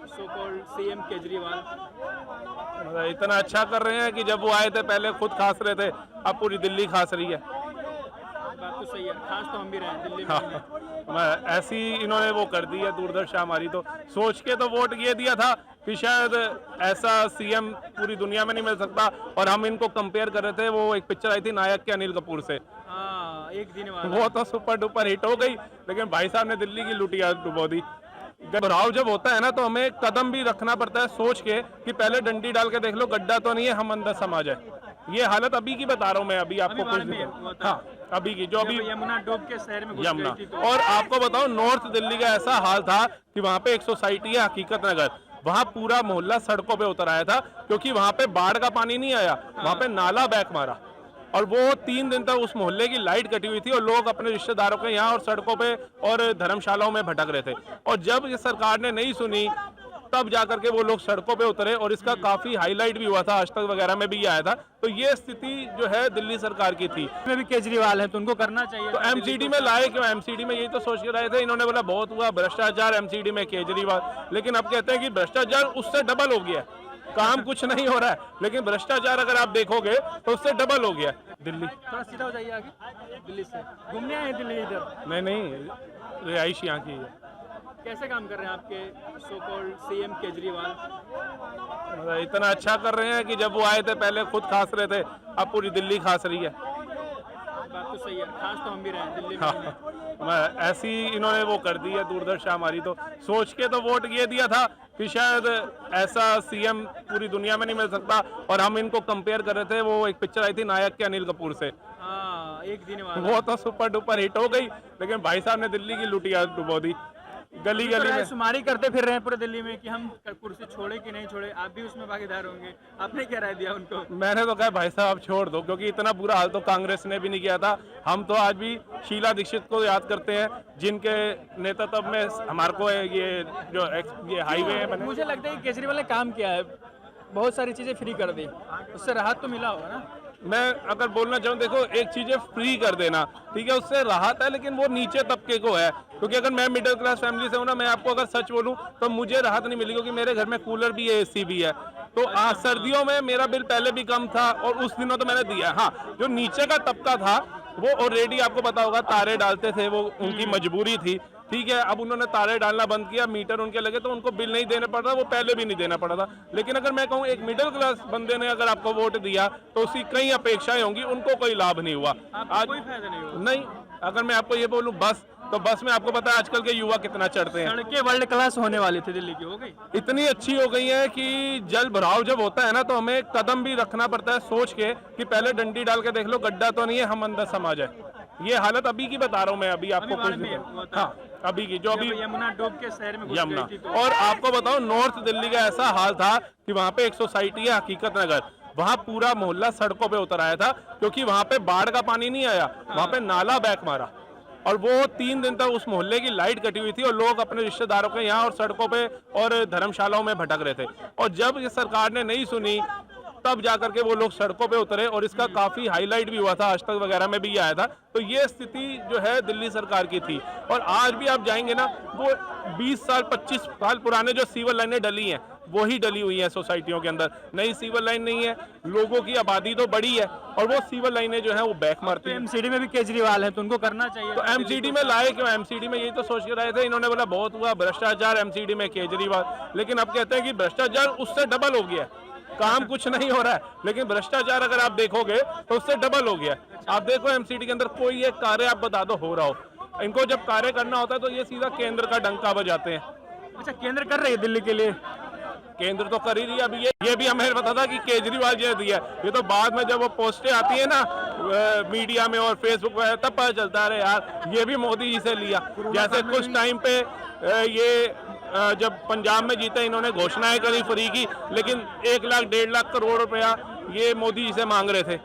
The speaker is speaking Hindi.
सो कॉल्ड सीएम केजरीवाल इतना अच्छा कर रहे हैं कि जब वो आए थे पहले खुद खास रहे थे, अब पूरी दिल्ली खास रही है। बात तो सही है, खास तो हम भी रहे हैं दिल्ली में। हाँ, ऐसी इन्होंने वो कर दी है दूरदर्शा हमारी, तो सोच के तो वोट ये दिया था कि शायद ऐसा सीएम पूरी दुनिया में नहीं मिल सकता। और हम इनको कंपेयर कर रहे थे, वो एक पिक्चर आई थी नायक के अनिल कपूर से, हाँ एक दिन वाला। वो तो सुपर डुपर हिट हो गई, लेकिन भाई साहब ने दिल्ली की लुटिया डुबो दी। घबराव जब होता है ना तो हमें कदम भी रखना पड़ता है सोच के कि पहले डंडी डाल के देख लो गड्ढा तो नहीं है, हम अंदर समा जाए। ये हालत अभी की बता रहा हूँ मैं, अभी आपको कुछ हाँ अभी की जो अभी यमुना डूब के शहर में घुस यमुना। गई थी तो। और आपको बताओ नॉर्थ दिल्ली का ऐसा हाल था कि वहाँ पे एक सोसाइटी है हकीकत नगर, वहाँ पूरा मोहल्ला सड़कों पे उतर आया था क्योंकि वहाँ पे बाढ़ का पानी नहीं आया, वहाँ पे नाला बैक मारा और वो 3 दिन तक उस मोहल्ले की लाइट कटी हुई थी और लोग अपने रिश्तेदारों के यहाँ और सड़कों पे और धर्मशालाओं में भटक रहे थे। और जब ये सरकार ने नहीं सुनी तब जाकर के वो लोग सड़कों पे उतरे और इसका काफी हाईलाइट भी हुआ था, आज तक वगैरह में भी आया था। तो ये स्थिति जो है दिल्ली सरकार की थी। में भी केजरीवाल है तो उनको करना चाहिए। तो एमसीडी में लाए क्यों? एमसीडी में यही तो सोच के रहे थे, इन्होंने बोला बहुत हुआ भ्रष्टाचार एमसीडी में केजरीवाल, लेकिन अब कहते हैं कि भ्रष्टाचार उससे डबल हो गया, काम कुछ नहीं हो रहा है लेकिन भ्रष्टाचार अगर आप देखोगे तो उससे डबल हो गया। दिल्ली थोड़ा सीधा हो जाइए आगे, दिल्ली से घूमने आए दिल्ली इधर? नहीं, रिहाइश यहाँ की है। कैसे काम कर रहे हैं आपके सो कॉल्ड सीएम केजरीवाल? इतना अच्छा कर रहे हैं कि जब वो आए थे पहले खुद खास रहे थे, अब पूरी दिल्ली खास रही है। बात तो सही है, खास तो हम भी रहे हैं दिल्ली में। ऐसी इन्होंने वो कर दी है दूरदर्शा हमारी, तो सोच के तो वोट ये दिया था कि शायद ऐसा सीएम पूरी दुनिया में नहीं मिल सकता। और हम इनको कंपेयर कर रहे थे, वो एक पिक्चर आई थी नायक के अनिल कपूर से, हाँ एक दिन वाला। वो तो सुपर डुपर हिट हो गई, लेकिन भाई साहब ने दिल्ली की लुटिया डुबो दी। गली गली में शुमारी करते फिर रहे हैं पूरे दिल्ली में कि हम कुर्सी छोड़े कि नहीं छोड़े, आप भी उसमें भागीदार होंगे। आपने क्या राय दिया उनको? मैंने तो कहा भाई साहब छोड़ दो, क्योंकि इतना बुरा हाल तो कांग्रेस ने भी नहीं किया था। हम तो आज भी शीला दीक्षित को याद करते हैं जिनके नेतृत्व में हमारे को ये हाईवे है बने। मुझे लगता है कि केजरीवाल ने काम किया है, बहुत सारी चीजें फ्री कर दी, उससे राहत तो मिला होगा ना। मैं अगर बोलना चाहूँ, देखो एक चीजें फ्री कर देना ठीक है, उससे राहत है, लेकिन वो नीचे तबके को है। क्योंकि अगर मैं मिडिल क्लास फैमिली से हूँ ना, मैं आपको अगर सच बोलूँ तो मुझे राहत नहीं मिली, क्योंकि मेरे घर में कूलर भी है, एसी भी है। तो सर्दियों में मेरा बिल पहले भी कम था और उस दिनों तो मैंने दिया। हाँ, जो नीचे का तबका था वो ऑलरेडी आपको पता होगा तारे डालते थे, वो उनकी मजबूरी थी ठीक है। अब उन्होंने तारे डालना बंद किया, मीटर उनके लगे तो उनको बिल नहीं देना पड़ रहा, वो पहले भी नहीं देना पड़ा था। लेकिन अगर मैं कहूँ एक मिडिल क्लास बंदे ने अगर आपको वोट दिया तो उसकी कई अपेक्षाएं होंगी, उनको कोई लाभ नहीं हुआ। आज कोई फायदा नहीं हुआ। नहीं, अगर मैं आपको ये बोलूँ बस, तो बस में आपको पता है आजकल के युवा कितना चढ़ते हैं। सड़कें वर्ल्ड क्लास होने वाली थी दिल्ली की, हो गई इतनी अच्छी हो गई है कि जल भराव जब होता है ना तो हमें कदम भी रखना पड़ता है सोच के कि पहले डंडी डाल के देख लो गड्ढा तो नहीं है, हम अंदर समा जाए। ये हालत अभी की बता रहा हूँ मैं, अभी आपको कुछ हाँ अभी की जो अभी यमुना डूब के शहर में घुस यमुना। गई थी तो। और आपको बताओ नॉर्थ दिल्ली का ऐसा हाल था कि वहाँ पे एक सोसाइटी है हकीकत नगर, वहाँ पूरा मोहल्ला सड़कों पे उतर आया था क्योंकि वहाँ पे बाढ़ का पानी नहीं आया, वहाँ पे नाला बैक मारा और वो 3 दिन तक उस मोहल्ले की लाइट कटी हुई थी और लोग अपने रिश्तेदारों के यहाँ और सड़कों पे और धर्मशालाओं में भटक रहे थे। और जब ये सरकार ने नहीं सुनी तब जाकर के वो लोग सड़कों पे उतरे और इसका काफी हाईलाइट भी हुआ था, आज तक वगैरह में भी आया था। तो ये स्थिति जो है दिल्ली सरकार की थी। और आज भी आप जाएंगे ना, वो 20 साल 25 साल पुराने जो सीवर लाइनें डली हैं वो ही डली हुई हैं सोसाइटियों के अंदर, नई सीवर लाइन नहीं है। लोगों की आबादी तो बड़ी है और वो सीवर लाइनें जो है वो बैक मारती है। एमसीडी में भी केजरीवाल है तो उनको करना चाहिए। तो एमसीडी में लाए क्यों? एमसीडी में यही तो सोच के रहे थे, इन्होंने बोला बहुत हुआ भ्रष्टाचार एमसीडी में केजरीवाल, लेकिन अब कहते हैं कि भ्रष्टाचार उससे डबल हो गया, काम कुछ नहीं हो रहा है लेकिन भ्रष्टाचार अगर आप देखोगे तो उससे डबल हो गया। आप देखो एमसीडी के अंदर कोई एक कार्य आप बता दो हो रहा हो, इनको जब कार्य करना होता है तो ये सीधा केंद्र का डंका बजाते हैं। अच्छा, केंद्र कर रही है दिल्ली के लिए? केंद्र तो कर ही रही है। अभी ये भी हमें पता था कि केजरीवाल जी ने दिया, ये तो बाद में जब वो पोस्टें आती है ना मीडिया में और फेसबुक पे तब पता चलता है यार ये भी मोदी जी से लिया। जैसे कुछ टाइम पे ये जब पंजाब में जीते इन्होंने घोषणाएं करी फ्री की, लेकिन 1 लाख 1.5 लाख करोड़ रुपया ये मोदी जी से मांग रहे थे।